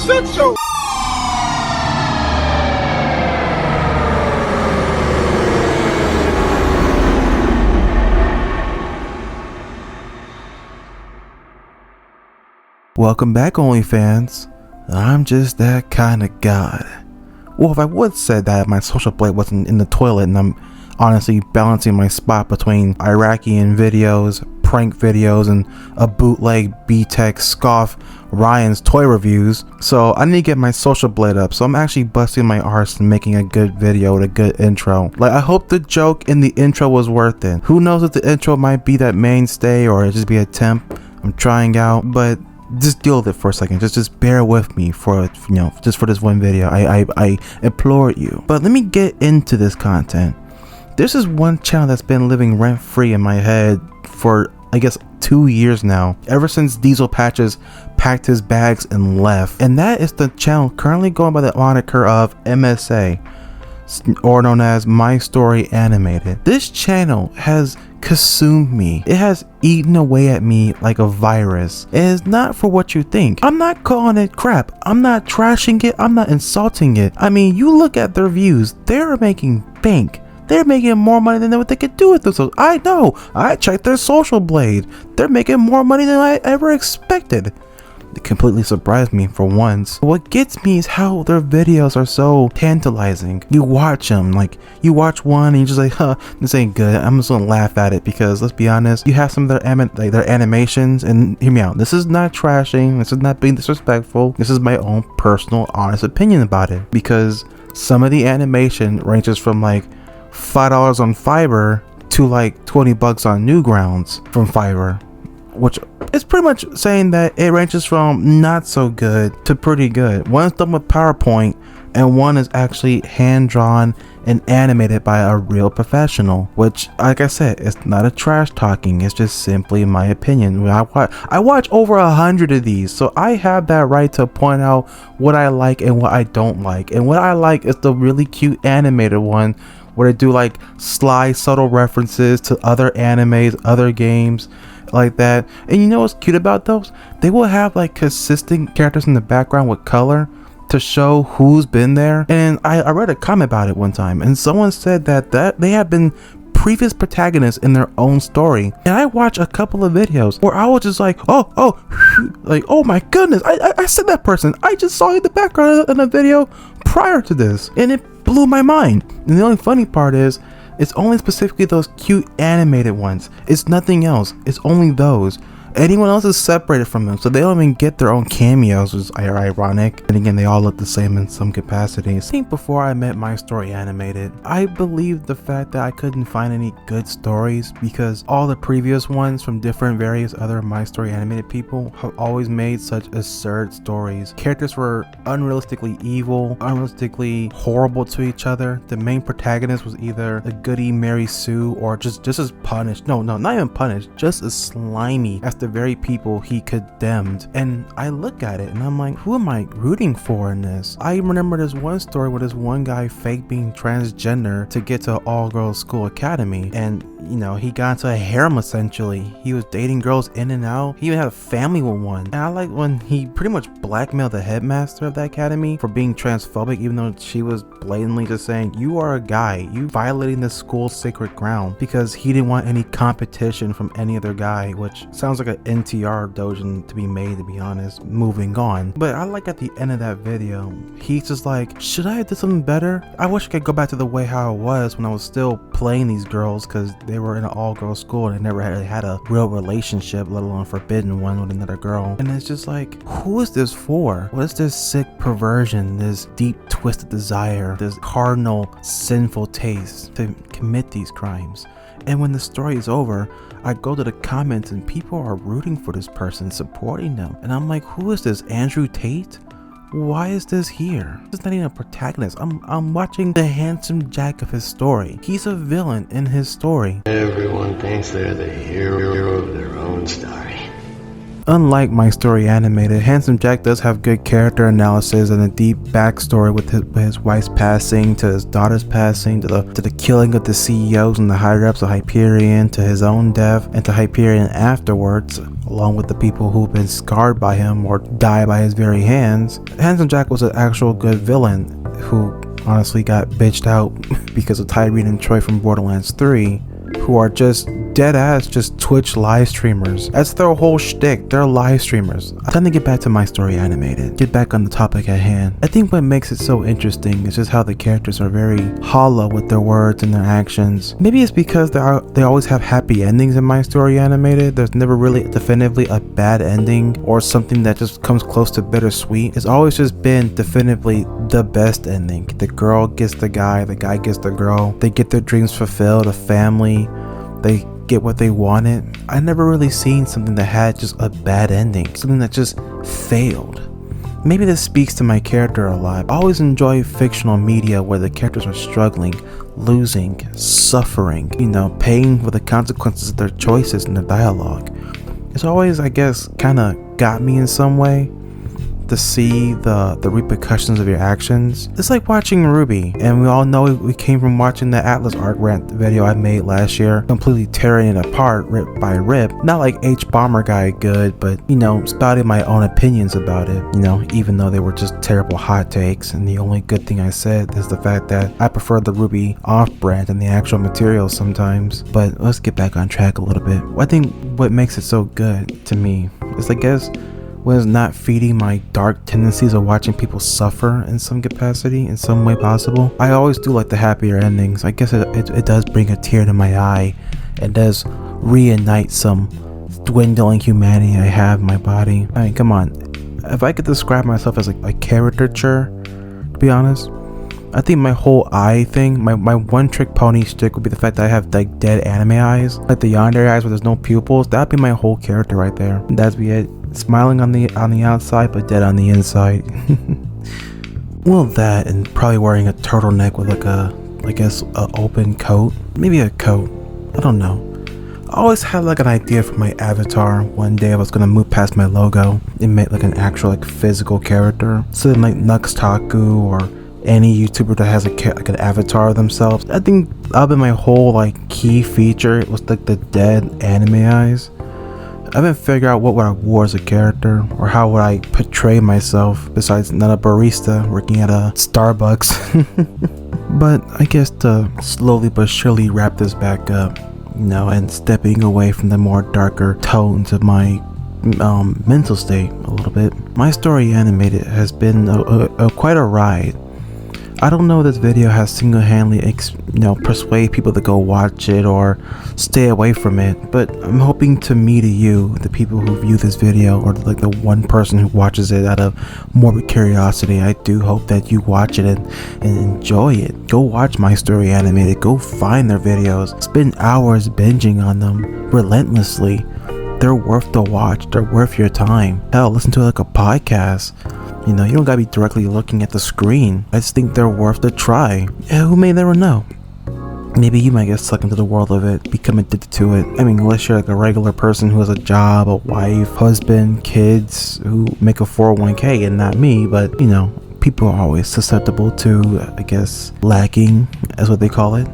homosexual. Welcome back, OnlyFans. I'm just that kind of god. Well, if I would say that my social blade wasn't in the toilet and I'm honestly balancing my spot between Iraqian videos, prank videos, and a bootleg B-Tech scoff Ryan's toy reviews, so I need to get my social blade up. So I'm actually busting my arse and making a good video with a good intro. Like, I hope the joke in the intro was worth it. Who knows if the intro might be that mainstay or it just be a temp I'm trying out, but just deal with it for a second. Just bear with me for, just for this one video. I implore you. But let me get into this content. This is one channel that's been living rent free in my head for, I guess, 2 years now, ever since Diesel Patches packed his bags and left, and that is the channel currently going by the moniker of MSA, or known as My Story Animated. This channel has consumed me. It has eaten away at me like a virus. It is not for what you think. I'm not calling it crap. I'm not trashing it. I'm not insulting it. I mean, you look at their views, they're making bank. They're making more money than what they could do with themselves. I know. I checked their social blade. They're making more money than I ever expected. It completely surprised me for once. What gets me is how their videos are so tantalizing. You watch them, like you watch one and you're just like, huh, this ain't good. I'm just gonna laugh at it because let's be honest, you have some of their animations, and hear me out. This is not trashing. This is not being disrespectful. This is my own personal, honest opinion about it, because some of the animation ranges from like $5 on Fiverr to like $20 on Newgrounds from Fiverr, which is pretty much saying that it ranges from not so good to pretty good. One's done with PowerPoint and one is actually hand drawn and animated by a real professional, which, like I said, it's not a trash talking, it's just simply my opinion. I watch over 100 of these, so I have that right to point out what I like and what I don't like. And what I like is the really cute animated one where they do like sly, subtle references to other animes, other games like that. And you know what's cute about those? They will have like consistent characters in the background with color to show who's been there. And I read a comment about it one time, and someone said that they have been previous protagonists in their own story. And I watched a couple of videos where I was just like, like, oh my goodness, I said that person. I just saw you in the background in a video prior to this, and it blew my mind. And the only funny part is, it's only specifically those cute animated ones. It's nothing else. It's only those. Anyone else is separated from them, so they don't even get their own cameos, which is ironic. And again, they all look the same in some capacities. I think before I met My Story Animated, I believed the fact that I couldn't find any good stories because all the previous ones from various other My Story Animated people have always made such absurd stories. Characters were unrealistically evil, unrealistically horrible to each other. The main protagonist was either a goody Mary Sue or just as punished. No, not even punished, just as slimy as the very people he condemned. And I look at it and I'm like, who am I rooting for in this? I remember this one story where this one guy faked being transgender to get to an all-girls school academy, and he got into a harem essentially. He was dating girls in and out. He even had a family with one. And I like when he pretty much blackmailed the headmaster of the academy for being transphobic, even though she was blatantly just saying, you are a guy, you violating the school's sacred ground, because he didn't want any competition from any other guy, which sounds like an NTR dojin to be made, to be honest. Moving on. But I like at the end of that video, he's just like, should I have done something better? I wish I could go back to the way how it was when I was still playing these girls, because they were in an all-girls school and they never really had a real relationship, let alone a forbidden one with another girl. And it's just like, who is this for? What is this sick perversion, this deep twisted desire, this cardinal sinful taste to commit these crimes? And when the story is over, I go to the comments and people are rooting for this person, supporting them. And I'm like, who is this? Andrew Tate? Why is this here? This is not even a protagonist. I'm watching the handsome Jack of his story. He's a villain in his story. Everyone thinks they're the hero of their own story. Unlike My Story Animated, Handsome Jack does have good character analysis and a deep backstory with his wife's passing, to his daughter's passing, to the killing of the CEOs and the higher ups of Hyperion, to his own death, and to Hyperion afterwards. along with the people who've been scarred by him or died by his very hands. Handsome Jack was an actual good villain who honestly got bitched out because of Tyrene and Troy from Borderlands 3, who are just dead ass just Twitch live streamers. That's their whole shtick. They're live streamers. Time to get back to My Story Animated. Get back on the topic at hand. I think what makes it so interesting is just how the characters are very hollow with their words and their actions. Maybe it's because they always have happy endings in My Story Animated. There's never really definitively a bad ending or something that just comes close to bittersweet. It's always just been definitively the best ending. The girl gets the guy gets the girl. They get their dreams fulfilled, a family. They get what they wanted. I never really seen something that had just a bad ending, something that just failed. Maybe this speaks to my character a lot. I always enjoy fictional media where the characters are struggling, losing, suffering, paying for the consequences of their choices and their dialogue. It's always, I guess, kind of got me in some way to see the repercussions of your actions. It's like watching Ruby, and we all know we came from watching the Atlas art rant video I made last year, completely tearing it apart rip by rip. Not like H Bomber guy good, but spouting my own opinions about it, even though they were just terrible hot takes, and the only good thing I said is the fact that I prefer the Ruby off-brand than the actual material sometimes. But let's get back on track a little bit. I think what makes it so good to me is, I guess, was not feeding my dark tendencies of watching people suffer in some capacity, in some way possible. I always do like the happier endings. I guess it does bring a tear to my eye. It does reignite some dwindling humanity I have in my body. I mean, come on. If I could describe myself as a caricature, to be honest, I think my whole eye thing, my one trick pony shtick would be the fact that I have like dead anime eyes, like the yandere eyes where there's no pupils. That'd be my whole character right there. That'd be it. Smiling on the outside but dead on the inside. Well, that and probably wearing a turtleneck with a open coat, maybe a coat, I don't know. I always had like an idea for my avatar. One day I was gonna move past my logo and make like an actual physical character, so like Nuxtaku or any YouTuber that has like an avatar of themselves. I think that'll be my whole key feature. It was like the dead anime eyes. I haven't figured out what would I wore as a character, or how would I portray myself besides not a barista working at a Starbucks. But I guess to slowly but surely wrap this back up, and stepping away from the more darker tones of my mental state a little bit. My Story Animated has been quite a ride. I don't know if this video has single-handedly persuade people to go watch it or stay away from it, but I'm hoping to me to you, the people who view this video, or like the one person who watches it out of morbid curiosity, I do hope that you watch it and enjoy it. Go watch My Story Animated, go find their videos, spend hours binging on them relentlessly. They're worth the watch, they're worth your time. Hell, listen to it like a podcast. You don't gotta be directly looking at the screen. I just think they're worth the try. Yeah, who may never know? Maybe you might get sucked into the world of it, become addicted to it. I mean, unless you're like a regular person who has a job, a wife, husband, kids, who make a 401k, and not me, but people are always susceptible to, I guess, lacking, as what they call it.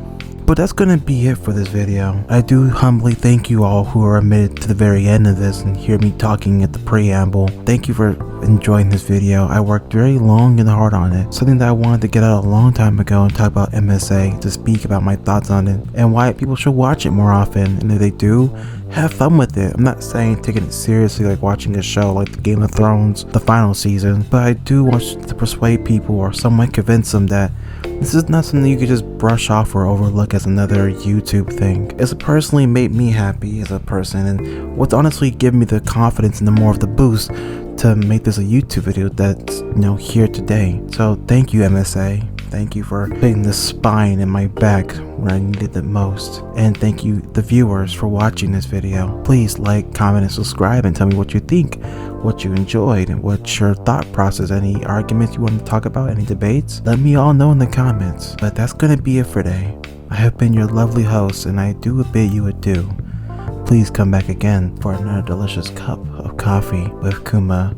But that's gonna be it for this video. I do humbly thank you all who are admitted to the very end of this and hear me talking at the preamble. Thank you for enjoying this video. I worked very long and hard on it. Something that I wanted to get out a long time ago and talk about MSA, to speak about my thoughts on it and why people should watch it more often. And if they do, have fun with it. I'm not saying taking it seriously like watching a show like the Game of Thrones, the final season, but I do want to persuade people or somewhat convince them that this is not something you could just brush off or overlook as another YouTube thing. It's personally made me happy as a person, and what's honestly given me the confidence and the more of the boost to make this a YouTube video that's here today. So thank you, MSA. Thank you for putting the spine in my back when I needed it most. And thank you, the viewers, for watching this video. Please like, comment, and subscribe and tell me what you think, what you enjoyed, and what's your thought process. Any arguments you want to talk about, any debates? Let me all know in the comments. But that's gonna be it for today. I have been your lovely host, and I do bid you adieu. Please come back again for another delicious cup of coffee with Kuma.